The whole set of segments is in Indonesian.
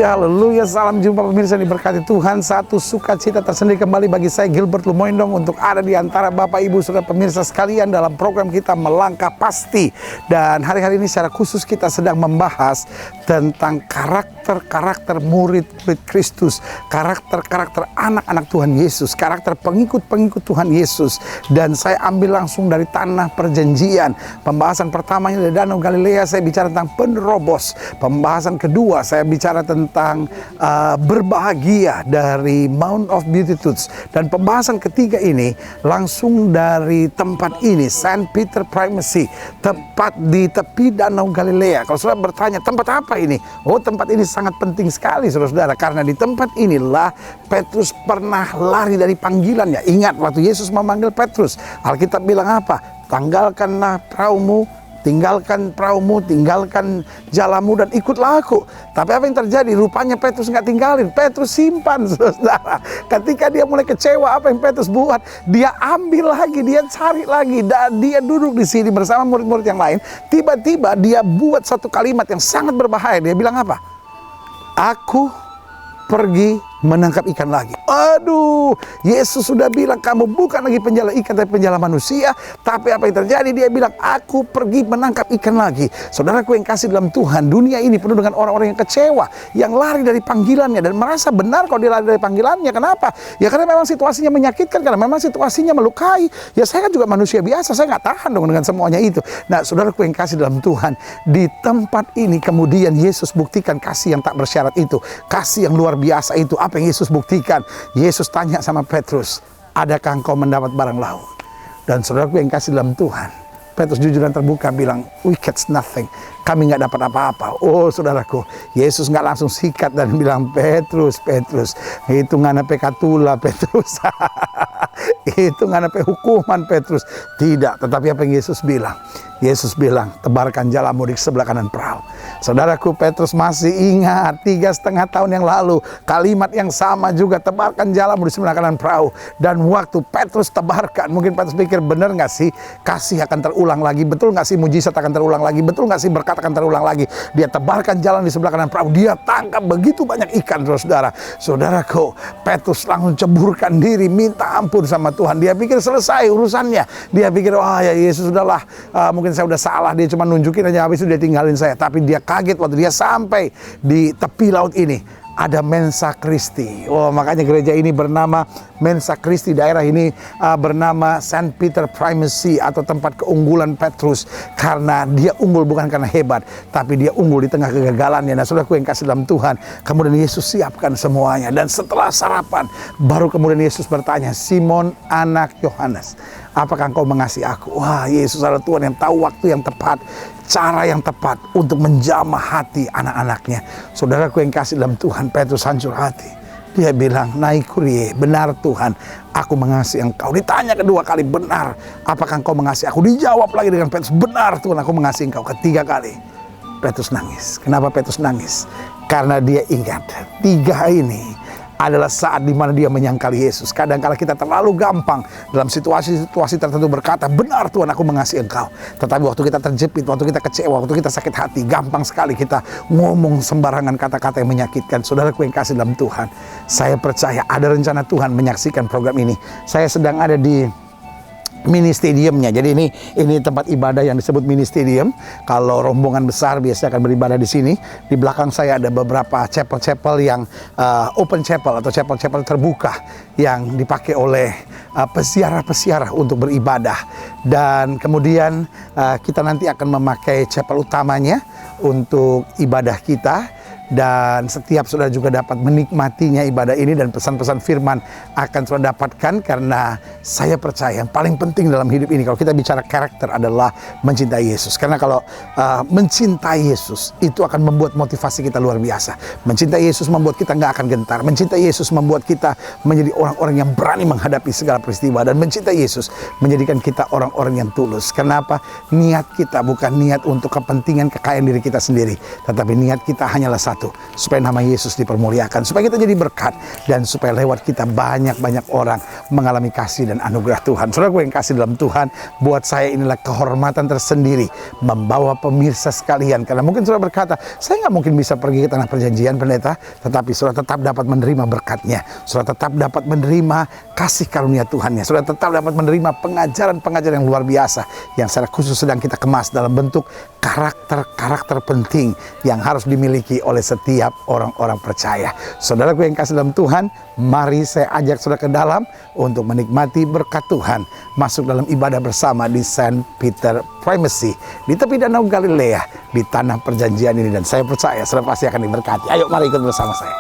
Haleluya, salam jumpa pemirsa yang diberkati Tuhan. Satu sukacita tersendiri kembali bagi saya Gilbert Lumoindong untuk ada di antara Bapak Ibu Saudara pemirsa sekalian dalam program kita Melangkah Pasti. Dan hari-hari ini secara khusus kita sedang membahas tentang karakter murid-murid Kristus, karakter anak-anak Tuhan Yesus, karakter pengikut-pengikut Tuhan Yesus. Dan saya ambil langsung dari Tanah Perjanjian. Pembahasan pertamanya dari Danau Galilea, saya bicara tentang penerobos. Pembahasan kedua saya bicara tentang berbahagia dari Mount of Beatitudes. Dan pembahasan ketiga ini langsung dari tempat ini, St. Peter Primacy, tepat di tepi Danau Galilea. Kalau saudara bertanya, tempat apa ini? Oh, tempat ini sangat penting sekali saudara-saudara, karena di tempat inilah Petrus pernah lari dari panggilannya. Ingat waktu Yesus memanggil Petrus, Alkitab bilang apa? Tinggalkan perahumu, tinggalkan jalamu dan ikutlah aku. Tapi apa yang terjadi? Rupanya Petrus nggak tinggalin, Petrus simpan saudara. Ketika dia mulai kecewa, apa yang Petrus buat? Dia ambil lagi, dia cari lagi, dan dia duduk di sini bersama murid-murid yang lain. Tiba-tiba dia buat satu kalimat yang sangat berbahaya. Dia bilang apa? Aku pergi menangkap ikan lagi. Aduh, Yesus sudah bilang kamu bukan lagi penjala ikan tapi penjala manusia. Tapi apa yang terjadi? Dia bilang aku pergi menangkap ikan lagi. Saudaraku yang kasih dalam Tuhan, dunia ini penuh dengan orang-orang yang kecewa, yang lari dari panggilannya dan merasa benar kalau dia lari dari panggilannya. Kenapa? Ya karena memang situasinya menyakitkan, karena memang situasinya melukai. Ya saya kan juga manusia biasa, saya nggak tahan dong dengan semuanya itu. Nah, saudaraku yang kasih dalam Tuhan, di tempat ini kemudian Yesus buktikan kasih yang tak bersyarat itu, kasih yang luar biasa itu. Apa yang Yesus buktikan? Yesus tanya sama Petrus, adakah engkau mendapat barang laut? Dan saudaraku yang kasih dalam Tuhan, Petrus jujur dan terbuka bilang, we catch nothing. Kami nggak dapat apa-apa. Oh saudaraku, Yesus nggak langsung sikat dan bilang, Petrus, itu ngana pekatula Petrus. Itu ngana hukuman Petrus. Tidak, tetapi apa yang Yesus bilang? Yesus bilang, tebarkan jalamu di sebelah kanan perahu. Saudaraku, Petrus masih ingat 3,5 tahun yang lalu kalimat yang sama juga, tebarkan jalamu di sebelah kanan perahu. Dan waktu Petrus tebarkan, mungkin Petrus pikir, benar nggak sih kasih akan terulang lagi? Betul nggak sih mujizat akan terulang lagi? Betul nggak sih berkat akan terulang lagi? Dia tebarkan jalan di sebelah kanan perahu, dia tangkap begitu banyak ikan saudara. Saudaraku, Petrus langsung ceburkan diri, minta ampun sama Tuhan. Dia pikir selesai urusannya. Dia pikir, wah ya Yesus sudahlah, mungkin saya udah salah, dia cuma nunjukin aja, habis itu dia tinggalin saya. Tapi dia kaget waktu dia sampai di tepi laut ini. Ada Mensa Christi. Oh, makanya gereja ini bernama Mensa Christi. Daerah ini bernama St. Peter Primacy atau tempat keunggulan Petrus. Karena dia unggul bukan karena hebat, tapi dia unggul di tengah kegagalannya. Nah, saudaraku yang kasih dalam Tuhan, kemudian Yesus siapkan semuanya. Dan setelah sarapan, baru kemudian Yesus bertanya, Simon anak Yohanes, apakah engkau mengasihi aku? Wah, Yesus adalah Tuhan yang tahu waktu yang tepat, cara yang tepat untuk menjamah hati anak-anaknya. Saudaraku yang kasih dalam Tuhan, Petrus hancur hati. Dia bilang, naikurie, benar Tuhan, aku mengasihi engkau. Ditanya kedua kali, benar, apakah engkau mengasihi aku? Dijawab lagi dengan Petrus, benar Tuhan, aku mengasihi engkau. Ketiga kali, Petrus nangis. Kenapa Petrus nangis? Karena dia ingat, 3 ini adalah saat dimana dia menyangkali Yesus. Kadang-kala kita terlalu gampang dalam situasi-situasi tertentu berkata, benar Tuhan aku mengasihi engkau. Tetapi waktu kita terjepit, waktu kita kecewa, waktu kita sakit hati, gampang sekali kita ngomong sembarangan kata-kata yang menyakitkan. Saudaraku yang kasih dalam Tuhan, saya percaya ada rencana Tuhan menyaksikan program ini. Saya sedang ada di mini stadiumnya. Jadi ini tempat ibadah yang disebut mini stadium. Kalau rombongan besar biasanya akan beribadah di sini. Di belakang saya ada beberapa chapel-chapel yang open chapel atau chapel-chapel terbuka yang dipakai oleh pesiarah-pesiarah untuk beribadah. Dan kemudian kita nanti akan memakai chapel utamanya untuk ibadah kita. Dan setiap saudara juga dapat menikmatinya ibadah ini, dan pesan-pesan firman akan saudara dapatkan. Karena saya percaya yang paling penting dalam hidup ini, kalau kita bicara karakter, adalah mencintai Yesus. Karena kalau mencintai Yesus itu akan membuat motivasi kita luar biasa. Mencintai Yesus membuat kita nggak akan gentar. Mencintai Yesus membuat kita menjadi orang-orang yang berani menghadapi segala peristiwa. Dan mencintai Yesus menjadikan kita orang-orang yang tulus. Kenapa? Niat kita bukan niat untuk kepentingan kekayaan diri kita sendiri, tetapi niat kita hanyalah satu, supaya nama Yesus dipermuliakan, supaya kita jadi berkat, dan supaya lewat kita banyak-banyak orang mengalami kasih dan anugerah Tuhan. Saudara gue yang kasih dalam Tuhan, buat saya inilah kehormatan tersendiri membawa pemirsa sekalian. Karena mungkin saudara berkata, saya nggak mungkin bisa pergi ke tanah perjanjian, pendeta. Tetapi saudara tetap dapat menerima berkatnya, saudara tetap dapat menerima kasih karunia Tuhannya, saudara tetap dapat menerima pengajaran-pengajaran yang luar biasa, yang secara khusus sedang kita kemas dalam bentuk karakter-karakter penting yang harus dimiliki oleh setiap orang-orang percaya. Saudaraku yang kasih dalam Tuhan, mari saya ajak saudara ke dalam untuk menikmati berkat Tuhan, masuk dalam ibadah bersama di St. Peter Primacy, di tepi Danau Galilea, di tanah perjanjian ini. Dan saya percaya saudara pasti akan diberkati. Ayo mari ikut bersama saya.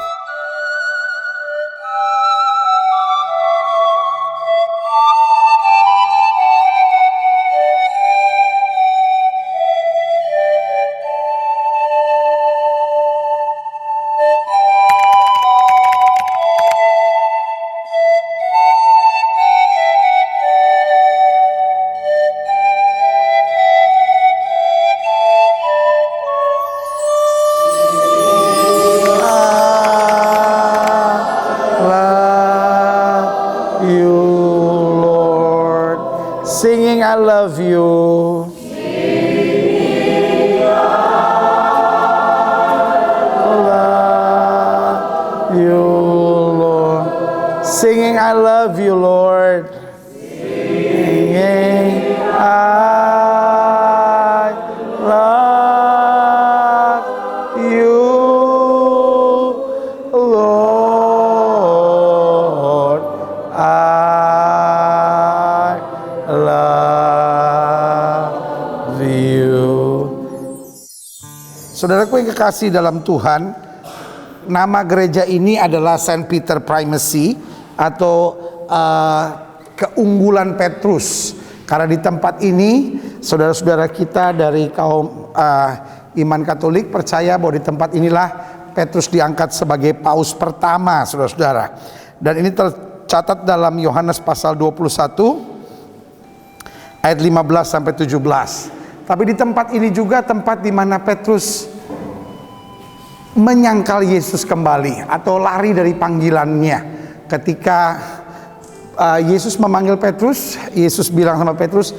Singing I love you. Love you, Lord. Singing I love you, Lord. Singing I love you, Lord. I love you. Saudaraku yang kekasih dalam Tuhan, nama gereja ini adalah St. Peter Primacy, atau keunggulan Petrus. Karena di tempat ini saudara-saudara kita dari kaum iman Katolik percaya bahwa di tempat inilah Petrus diangkat sebagai paus pertama, saudara-saudara. Dan ini tercatat dalam Yohanes pasal 21 ayat 15 sampai 17. Tapi di tempat ini juga tempat di mana Petrus menyangkal Yesus kembali atau lari dari panggilannya. Ketika Yesus memanggil Petrus, Yesus bilang sama Petrus,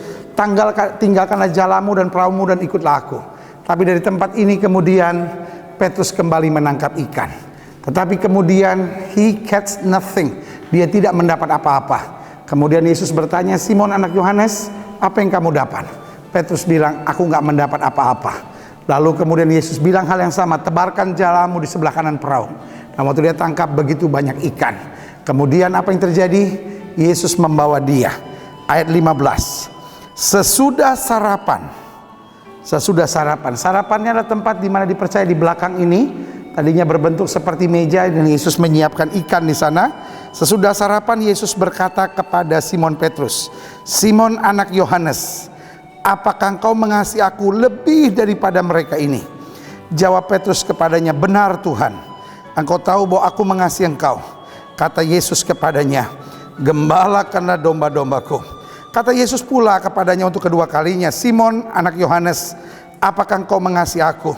tinggalkanlah jalamu dan perahumu dan ikutlah aku. Tapi dari tempat ini kemudian Petrus kembali menangkap ikan. Tetapi kemudian he catch nothing, dia tidak mendapat apa-apa. Kemudian Yesus bertanya, Simon anak Yohanes, apa yang kamu dapat? Petrus bilang, aku nggak mendapat apa-apa. Lalu kemudian Yesus bilang hal yang sama, tebarkan jalamu di sebelah kanan perahu. Nah, waktu dia tangkap begitu banyak ikan. Kemudian apa yang terjadi? Yesus membawa dia. Ayat 15. Sesudah sarapan. Sarapannya adalah tempat di mana dipercaya di belakang ini tadinya berbentuk seperti meja, dan Yesus menyiapkan ikan di sana. Sesudah sarapan Yesus berkata kepada Simon Petrus, Simon anak Yohanes, apakah engkau mengasihi aku lebih daripada mereka ini? Jawab Petrus kepadanya, benar Tuhan, engkau tahu bahwa aku mengasihi engkau. Kata Yesus kepadanya, gembalakanlah domba-dombaku. Kata Yesus pula kepadanya untuk kedua kalinya, Simon anak Yohanes, apakah engkau mengasihi aku?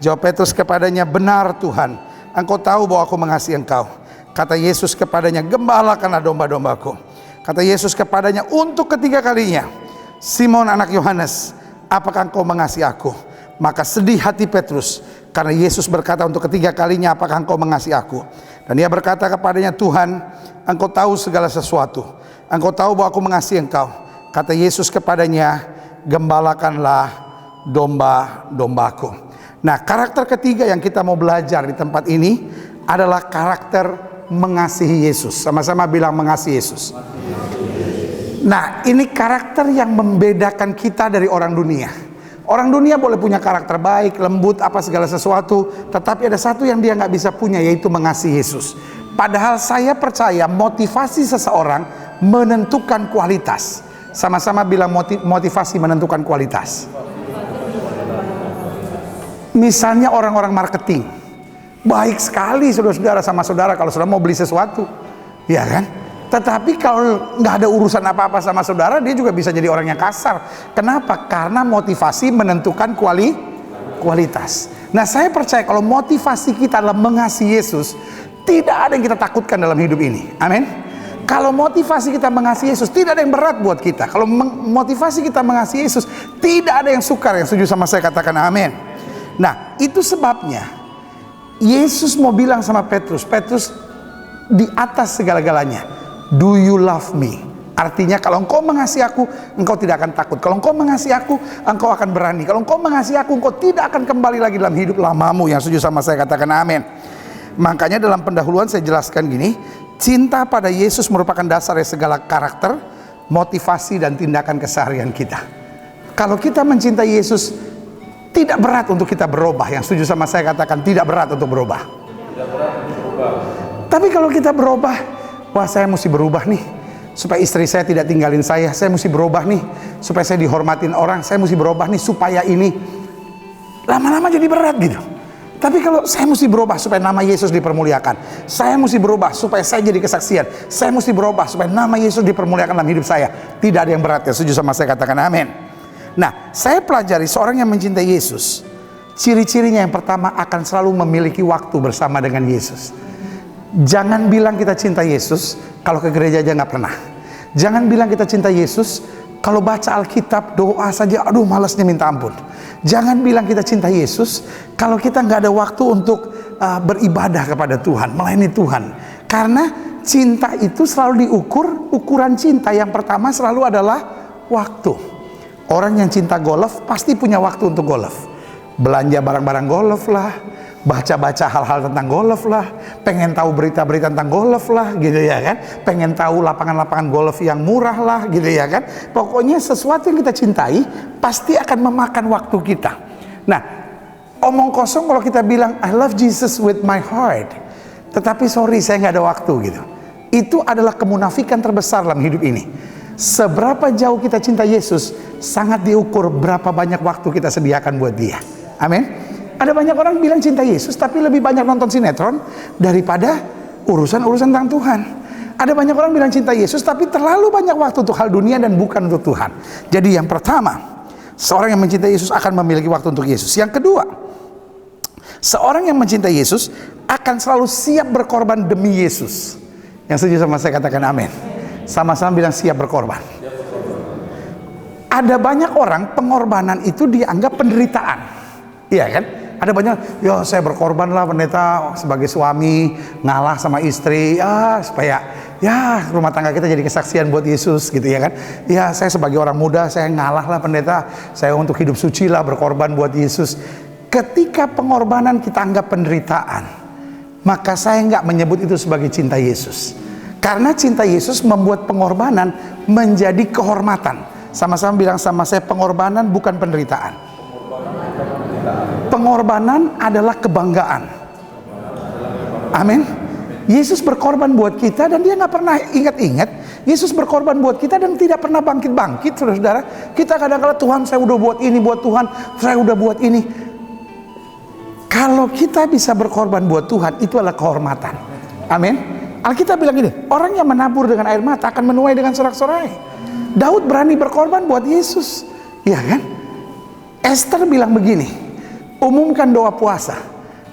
Jawab Petrus kepadanya, benar Tuhan, engkau tahu bahwa aku mengasihi engkau. Kata Yesus kepadanya, gembalakanlah domba-dombaku. Kata Yesus kepadanya untuk ketiga kalinya, Simon anak Yohanes, apakah engkau mengasihi aku? Maka sedih hati Petrus karena Yesus berkata untuk ketiga kalinya, apakah engkau mengasihi aku? Dan dia berkata kepadanya, Tuhan, engkau tahu segala sesuatu. Engkau tahu bahwa aku mengasihi engkau. Kata Yesus kepadanya, gembalakanlah domba-dombaku. Nah, karakter ketiga yang kita mau belajar di tempat ini adalah karakter mengasihi Yesus. Sama-sama bilang mengasihi Yesus. Nah, ini karakter yang membedakan kita dari orang dunia. Orang dunia boleh punya karakter baik, lembut, apa segala sesuatu, tetapi ada satu yang dia nggak bisa punya, yaitu mengasihi Yesus. Padahal saya percaya motivasi seseorang menentukan kualitas. Sama-sama bilang motivasi menentukan kualitas. Misalnya orang-orang marketing, baik sekali saudara-saudara sama saudara kalau saudara mau beli sesuatu, ya kan? Tetapi kalau nggak ada urusan apa-apa sama saudara, dia juga bisa jadi orang yang kasar. Kenapa? Karena motivasi menentukan kualitas. Nah, saya percaya kalau motivasi kita adalah mengasihi Yesus, tidak ada yang kita takutkan dalam hidup ini. Amin. Kalau motivasi kita mengasihi Yesus, tidak ada yang berat buat kita. Kalau motivasi kita mengasihi Yesus, tidak ada yang sukar. Yang setuju sama saya katakan amin. Nah, itu sebabnya Yesus mau bilang sama Petrus, Petrus, di atas segala-galanya, do you love me? Artinya kalau engkau mengasihi aku, engkau tidak akan takut. Kalau engkau mengasihi aku, engkau akan berani. Kalau engkau mengasihi aku, engkau tidak akan kembali lagi dalam hidup lamamu. Yang setuju sama saya katakan amin. Makanya dalam pendahuluan saya jelaskan gini, cinta pada Yesus merupakan dasar dari segala karakter, motivasi dan tindakan keseharian kita. Kalau kita mencintai Yesus, tidak berat untuk kita berubah. Yang setuju sama saya katakan tidak berat untuk berubah. Tidak berat untuk berubah. Tapi kalau kita berubah, wah saya mesti berubah nih, supaya istri saya tidak tinggalin saya mesti berubah nih, supaya saya dihormatin orang, saya mesti berubah nih, supaya ini, lama-lama jadi berat gitu. Tapi kalau saya mesti berubah supaya nama Yesus dipermuliakan, saya mesti berubah supaya saya jadi kesaksian, saya mesti berubah supaya nama Yesus dipermuliakan dalam hidup saya, tidak ada yang berat. Ya setuju sama saya katakan amin. Nah, saya pelajari seorang yang mencintai Yesus, ciri-cirinya yang pertama akan selalu memiliki waktu bersama dengan Yesus. Jangan bilang kita cinta Yesus kalau ke gereja aja nggak pernah. Jangan bilang kita cinta Yesus kalau baca Alkitab doa saja, aduh malasnya minta ampun. Jangan bilang kita cinta Yesus kalau kita nggak ada waktu untuk beribadah kepada Tuhan, melayani Tuhan. Karena cinta itu selalu diukur, ukuran cinta yang pertama selalu adalah waktu. Orang yang cinta golf pasti punya waktu untuk golf. Belanja barang-barang golf lah, baca-baca hal-hal tentang golf lah, pengen tahu berita-berita tentang golf lah, gitu ya kan, pengen tahu lapangan-lapangan golf yang murah lah, gitu ya kan. Pokoknya sesuatu yang kita cintai pasti akan memakan waktu kita. Nah, omong kosong kalau kita bilang I love Jesus with my heart, tetapi sorry saya nggak ada waktu gitu, itu adalah kemunafikan terbesar dalam hidup ini. Seberapa jauh kita cinta Yesus sangat diukur berapa banyak waktu kita sediakan buat dia. Amin. Ada banyak orang bilang cinta Yesus tapi lebih banyak nonton sinetron daripada urusan-urusan tentang Tuhan. Ada banyak orang bilang cinta Yesus tapi terlalu banyak waktu untuk hal dunia dan bukan untuk Tuhan. Jadi yang pertama, seorang yang mencintai Yesus akan memiliki waktu untuk Yesus. Yang kedua, seorang yang mencintai Yesus akan selalu siap berkorban demi Yesus. Yang setuju sama saya katakan amin. Sama-sama bilang siap berkorban. Ada banyak orang pengorbanan itu dianggap penderitaan. Iya kan? Ada banyak, ya saya berkorban lah pendeta sebagai suami, ngalah sama istri, ya supaya ya rumah tangga kita jadi kesaksian buat Yesus gitu ya kan. Ya saya sebagai orang muda, saya ngalah lah pendeta, saya untuk hidup suci lah berkorban buat Yesus. Ketika pengorbanan kita anggap penderitaan, maka saya nggak menyebut itu sebagai cinta Yesus. Karena cinta Yesus membuat pengorbanan menjadi kehormatan. Sama-sama bilang sama saya, pengorbanan bukan penderitaan. Pengorbanan adalah kebanggaan. Amin. Yesus berkorban buat kita dan dia nggak pernah ingat-ingat. Yesus berkorban buat kita dan tidak pernah bangkit-bangkit, saudara-saudara. Kita kadang-kadang, Tuhan saya udah buat ini buat Tuhan, saya udah buat ini. Kalau kita bisa berkorban buat Tuhan, itu adalah kehormatan. Amin. Alkitab bilang gini, orang yang menabur dengan air mata akan menuai dengan sorak-sorai. Daud berani berkorban buat Yesus, ya kan? Esther bilang begini, umumkan doa puasa,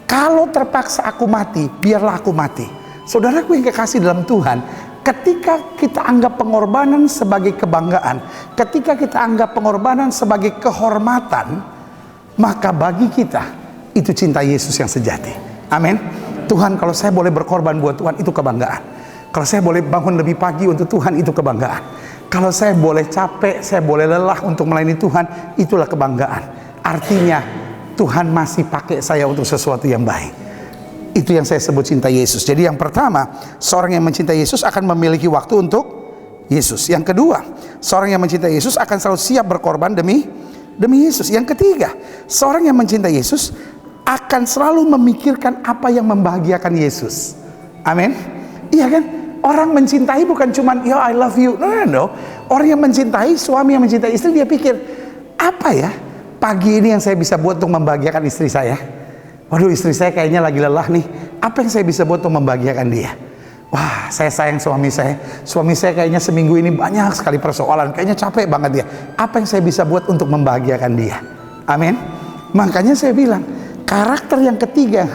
kalau terpaksa aku mati, biarlah aku mati. Saudaraku yang kekasih dalam Tuhan, ketika kita anggap pengorbanan sebagai kebanggaan, ketika kita anggap pengorbanan sebagai kehormatan, maka bagi kita itu cinta Yesus yang sejati. Amin. Tuhan, kalau saya boleh berkorban buat Tuhan, itu kebanggaan. Kalau saya boleh bangun lebih pagi untuk Tuhan, itu kebanggaan. Kalau saya boleh capek, saya boleh lelah untuk melayani Tuhan, itulah kebanggaan. Artinya Tuhan masih pakai saya untuk sesuatu yang baik. Itu yang saya sebut cinta Yesus. Jadi yang pertama, seorang yang mencintai Yesus akan memiliki waktu untuk Yesus. Yang kedua, seorang yang mencintai Yesus akan selalu siap berkorban demi demi Yesus. Yang ketiga, seorang yang mencintai Yesus akan selalu memikirkan apa yang membahagiakan Yesus. Amin. Iya kan? Orang mencintai bukan cuman yo I love you. No. Orang yang mencintai, suami yang mencintai istri, dia pikir, apa ya pagi ini yang saya bisa buat untuk membahagiakan istri saya? Waduh, istri saya kayaknya lagi lelah nih. Apa yang saya bisa buat untuk membahagiakan dia? Wah, saya sayang suami saya. Suami saya kayaknya seminggu ini banyak sekali persoalan. Kayaknya capek banget dia. Apa yang saya bisa buat untuk membahagiakan dia? Amin. Makanya saya bilang, karakter yang ketiga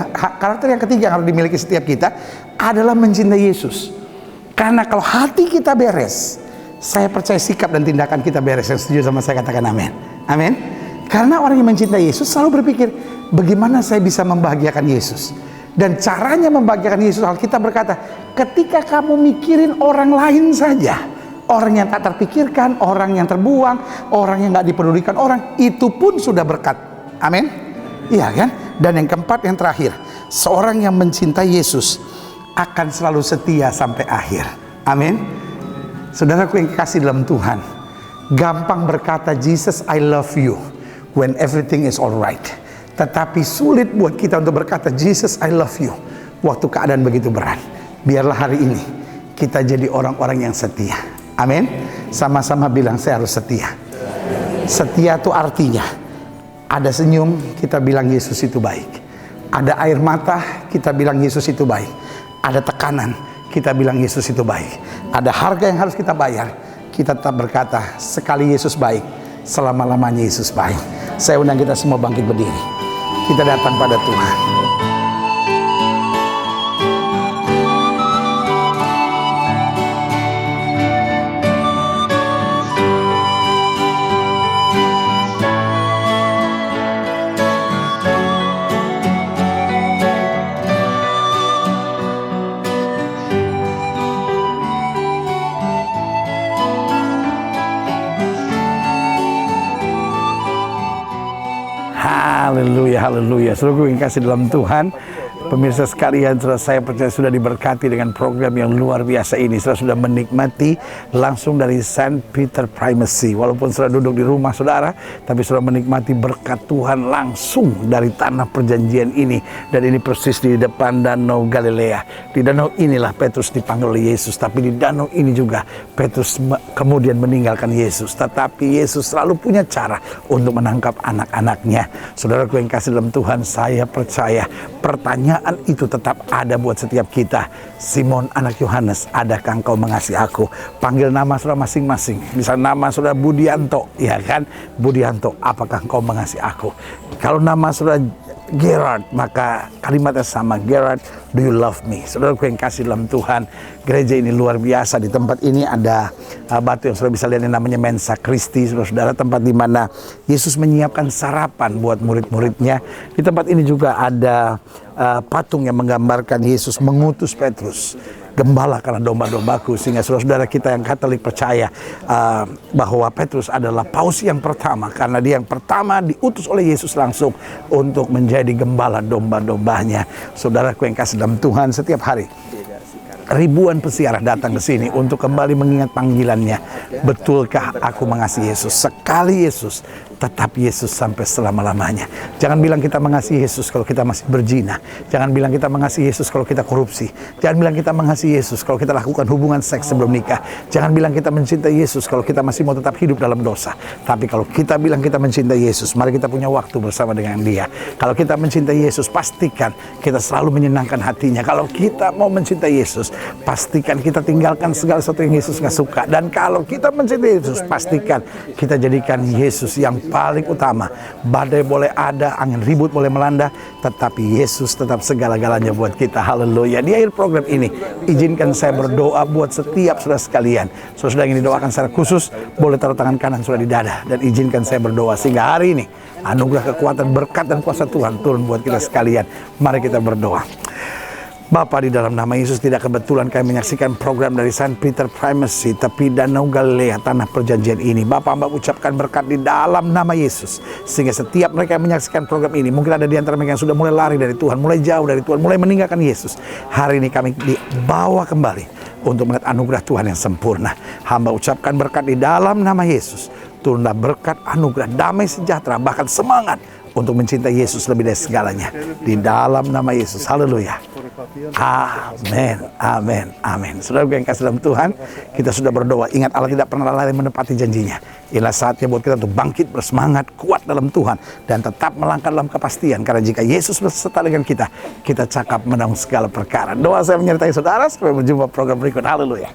yang harus dimiliki setiap kita adalah mencintai Yesus. Karena kalau hati kita beres, saya percaya sikap dan tindakan kita beres. Yang setuju sama saya katakan amin. Amin. Karena orang yang mencintai Yesus selalu berpikir, bagaimana saya bisa membahagiakan Yesus? Dan caranya membahagiakan Yesus, Alkitab berkata, ketika kamu mikirin orang lain saja, orang yang tak terpikirkan, orang yang terbuang, orang yang gak dipedulikan orang, itu pun sudah berkat. Amin. Iya kan? Dan yang keempat, yang terakhir, seorang yang mencintai Yesus akan selalu setia sampai akhir. Amin. Saudaraku yang kasih dalam Tuhan, gampang berkata Jesus I love you when everything is alright. Tetapi sulit buat kita untuk berkata Jesus I love you waktu keadaan begitu berat. Biarlah hari ini kita jadi orang-orang yang setia. Amin. Sama-sama bilang, saya harus setia. Setia itu artinya ada senyum, kita bilang Yesus itu baik. Ada air mata, kita bilang Yesus itu baik. Ada tekanan, kita bilang Yesus itu baik. Ada harga yang harus kita bayar, kita tetap berkata sekali Yesus baik, selama-lamanya Yesus baik. Saya undang kita semua bangkit berdiri. Kita datang pada Tuhan. Haleluya, haleluya. Saudaraku yang kasih dalam Tuhan, pemirsa sekalian, saya percaya sudah diberkati dengan program yang luar biasa ini. Sudah menikmati langsung dari St. Peter Primacy. Walaupun sudah duduk di rumah saudara, tapi sudah menikmati berkat Tuhan langsung dari tanah perjanjian ini. Dan ini persis di depan Danau Galilea. Di danau inilah Petrus dipanggil oleh Yesus. Tapi di danau ini juga Petrus kemudian meninggalkan Yesus. Tetapi Yesus selalu punya cara untuk menangkap anak-anaknya. Saudaraku yang kasih dalam Tuhan, saya percaya pertanyaan itu tetap ada buat setiap kita. Simon anak Yohanes, adakah engkau mengasihi aku? Panggil nama saudara masing-masing. Misal nama saudara Budianto, ya kan? Budianto, apakah engkau mengasihi aku? Kalau nama saudara Gerard, maka kalimatnya sama, Gerard, do you love me? Saudaraku yang kasih dalam Tuhan, gereja ini luar biasa. Di tempat ini ada batu yang saudara bisa lihat yang namanya Mensa Christi, saudara-saudara, tempat di mana Yesus menyiapkan sarapan buat murid-muridnya. Di tempat ini juga ada patung yang menggambarkan Yesus mengutus Petrus, gembala karena domba-dombaku, sehingga saudara-saudara kita yang Katolik percaya bahwa Petrus adalah paus yang pertama, karena dia yang pertama diutus oleh Yesus langsung untuk menjadi gembala domba-dombanya. Saudaraku yang kasih dalam Tuhan, setiap hari ribuan peziarah datang ke sini untuk kembali mengingat panggilannya. Betulkah aku mengasihi Yesus? Sekali Yesus, tetap Yesus sampai selama-lamanya. Jangan bilang kita mengasihi Yesus kalau kita masih berzina. Jangan bilang kita mengasihi Yesus kalau kita korupsi. Jangan bilang kita mengasihi Yesus kalau kita lakukan hubungan seks sebelum nikah. Jangan bilang kita mencintai Yesus kalau kita masih mau tetap hidup dalam dosa. Tapi kalau kita bilang kita mencintai Yesus, mari kita punya waktu bersama dengan Dia. Kalau kita mencintai Yesus, pastikan kita selalu menyenangkan hatinya. Kalau kita mau mencintai Yesus, pastikan kita tinggalkan segala sesuatu yang Yesus gak suka. Dan kalau kita mencintai Yesus, pastikan kita jadikan Yesus yang paling utama. Badai boleh ada, angin ribut boleh melanda, tetapi Yesus tetap segala-galanya buat kita. Haleluya. Di akhir program ini, izinkan saya berdoa buat setiap saudara sekalian. Saudara yang didoakan secara khusus, boleh taruh tangan kanan saudara di dada. Dan izinkan saya berdoa sehingga hari ini anugerah, kekuatan, berkat, dan kuasa Tuhan turun buat kita sekalian. Mari kita berdoa. Bapa, di dalam nama Yesus, tidak kebetulan kami menyaksikan program dari St. Peter Primacy, tapi Danau Galilea, tanah perjanjian ini. Bapa, Mbak ucapkan berkat di dalam nama Yesus, sehingga setiap mereka yang menyaksikan program ini, mungkin ada di antara mereka yang sudah mulai lari dari Tuhan, mulai jauh dari Tuhan, mulai meninggalkan Yesus. Hari ini kami dibawa kembali untuk melihat anugerah Tuhan yang sempurna. Hamba ucapkan berkat di dalam nama Yesus turunlah berkat, anugerah, damai sejahtera, bahkan semangat untuk mencintai Yesus lebih dari segalanya. Di dalam nama Yesus, haleluya. Amin, amin, amin. Saudara yang kasih dalam Tuhan, kita sudah berdoa. Ingat, Allah tidak pernah lalai menepati janjinya. Inilah saatnya buat kita untuk bangkit, bersemangat, kuat dalam Tuhan, dan tetap melangkah dalam kepastian. Karena jika Yesus beserta dengan kita, kita cakap menang segala perkara. Doa saya menyertai saudara. Sampai berjumpa program berikut. Haleluya.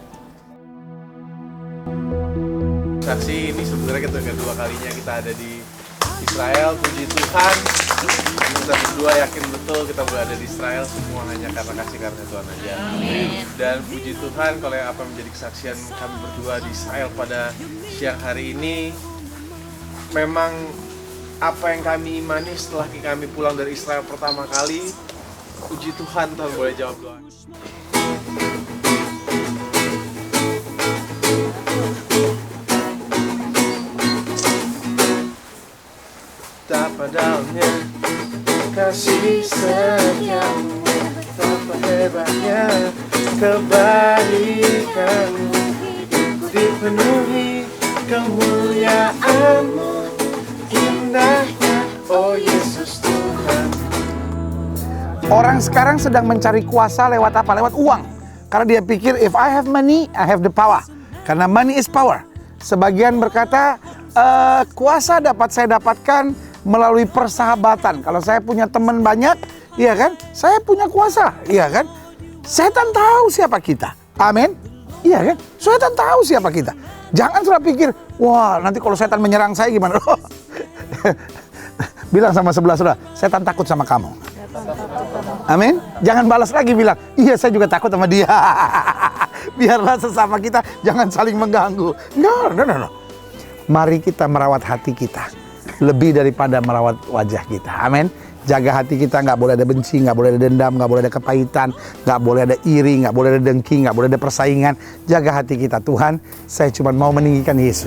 Saksi ini sebenarnya kedua kalinya kita ada di Israel. Puji Tuhan, kita berdua yakin betul kita berada di Israel semua hanya karena kasih karunia Tuhan aja. Dan puji Tuhan kalau yang apa menjadi kesaksian kami berdua di Israel pada siang hari ini, memang apa yang kami imani setelah kami pulang dari Israel pertama kali. Puji Tuhan, Tuhan boleh jawab doa. Tak padamnya kasih setiamu, betapa hebatnya kebaikanmu, dipenuhi kemuliaanmu, indahnya, oh Yesus Tuhan. Orang sekarang sedang mencari kuasa lewat apa? Lewat uang. Karena dia pikir, if I have money, I have the power. Karena money is power. Sebagian berkata, kuasa dapat saya dapatkan melalui persahabatan. Kalau saya punya teman banyak, iya kan? Saya punya kuasa, iya kan? Setan tahu siapa kita. Amin. Iya kan? Setan tahu siapa kita. Jangan sudah pikir, wah nanti kalau setan menyerang saya gimana? Bilang sama sebelah saudara, setan takut sama kamu. Amin. Jangan balas lagi bilang, iya saya juga takut sama dia. Biarlah sesama kita jangan saling mengganggu. No. Mari kita merawat hati kita lebih daripada merawat wajah kita. Amin. Jaga hati kita, nggak boleh ada benci, nggak boleh ada dendam, nggak boleh ada kepahitan, nggak boleh ada iri, nggak boleh ada dengki, nggak boleh ada persaingan. Jaga hati kita. Tuhan, saya cuma mau meninggikan Yesus.